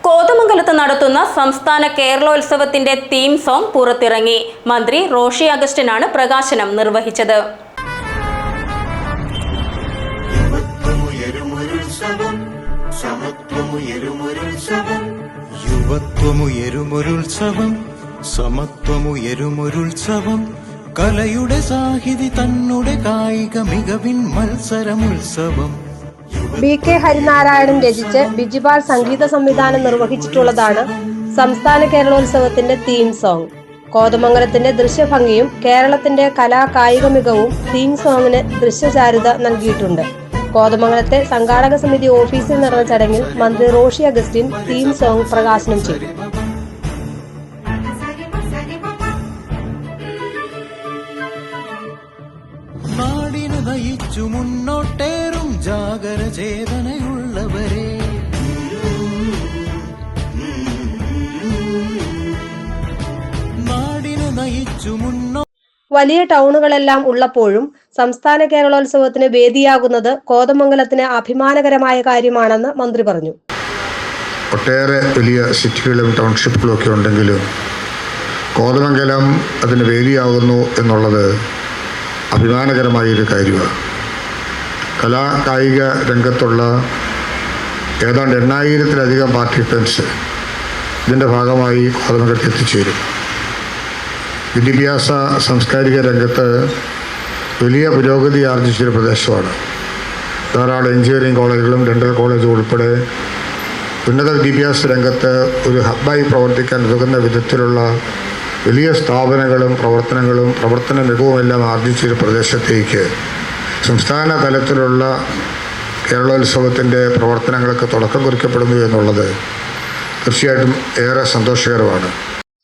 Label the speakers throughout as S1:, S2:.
S1: കോതമംഗലത്ത് നടത്തുന്ന സംസ്ഥാന കേരളോത്സവത്തിന്റെ തീം സോങ് പുറത്തിറങ്ങി. മന്ത്രി റോഷി അഗസ്റ്റിനാണ് പ്രകാശനം നിർവഹിച്ചത്.
S2: സമത്വമുയരുമൊരുത്സവം കലയുടെ സാഹിതി തന്നുടെ കായിക മികവിൻ മത്സരമുത്സവം.
S3: BK ഹരിനാരായണൻ രചിച്ച് ബിജിപാൽ സംഗീത സംവിധാനം നിർവഹിച്ചിട്ടുള്ളതാണ് സംസ്ഥാന കേരളോത്സവത്തിന്റെ തീം സോങ്. കോതമംഗലത്തിന്റെ ദൃശ്യഭംഗിയും കേരളത്തിന്റെ കായിക മികവും തീം സോങ്ങിന് ദൃശ്യചാരുത നൽകിയിട്ടുണ്ട്. കോതമംഗലത്തെ സംഘാടക സമിതി ഓഫീസിൽ നടന്ന ചടങ്ങിൽ മന്ത്രി റോഷി അഗസ്റ്റിൻ തീം സോങ് പ്രകാശനം ചെയ്തു.
S2: നാടിനു നയിച്ചു മുന്നോട്ടേറും ജാഗര ചേതനയുള്ളവരെ, നാടിനു നയിച്ചു
S3: വലിയ ടൗണുകളെല്ലാം ഉള്ളപ്പോഴും സംസ്ഥാന കേരളോത്സവത്തിന് വേദിയാകുന്നത് കോതമംഗലത്തിന് അഭിമാനകരമായ കാര്യമാണെന്ന് മന്ത്രി പറഞ്ഞു.
S4: ഒട്ടേറെ വലിയ സിറ്റികളും ടൗൺഷിപ്പുകളും ഒക്കെ ഉണ്ടെങ്കിലും കോതമംഗലം അതിന് വേദിയാകുന്നു എന്നുള്ളത് അഭിമാനകരമായൊരു കാര്യമാണ്. കായിക രംഗത്തുള്ള ഏതാണ്ട് 8000-ലധികം പാർട്ടിസിപ്പൻസ് ഇതിൻ്റെ ഭാഗമായി കോതമംഗലത്ത് എത്തിച്ചേരും. വിദ്യാഭ്യാസ സാംസ്കാരിക രംഗത്ത് വലിയ പുരോഗതി ആർജിച്ചൊരു പ്രദേശമാണ്. ധാരാളം എഞ്ചിനീയറിംഗ് കോളേജുകളും ഡെൻ്റൽ കോളേജും ഉൾപ്പെടെ ഉന്നത വിദ്യാഭ്യാസ രംഗത്ത് ഒരു ഹബ്ബായി പ്രവർത്തിക്കാൻ ഉതകുന്ന വിധത്തിലുള്ള വലിയ സ്ഥാപനങ്ങളും പ്രവർത്തന മികവുമെല്ലാം ആർജിച്ചൊരു പ്രദേശത്തേക്ക് സംസ്ഥാന തലത്തിലുള്ള കേരളോത്സവത്തിൻ്റെ പ്രവർത്തനങ്ങൾക്ക് തുടക്കം കുറിക്കപ്പെടുന്നു എന്നുള്ളത് തീർച്ചയായിട്ടും ഏറെ സന്തോഷകരമാണ്.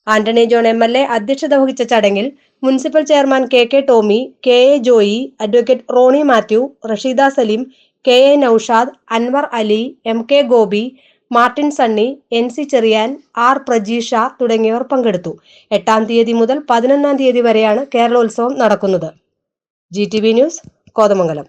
S3: ആന്റണി ജോൺ MLA അധ്യക്ഷത വഹിച്ച ചടങ്ങിൽ municipal chairman KK Tomy, KA Joy, advocate Rony Mathew, Rasheeda Saleem, KA Noushad, Anwar Ali, MK Gopi, Martin Sunny, NC Cherian, R Prajeesha തുടങ്ങിയവർ പങ്കെടുത്തു. 8-ാം തീയതി മുതൽ 11-ാം തീയതി വരെയാണ് കേരളോത്സവം നടക്കുന്നത്. GTV news, Kothamangalam.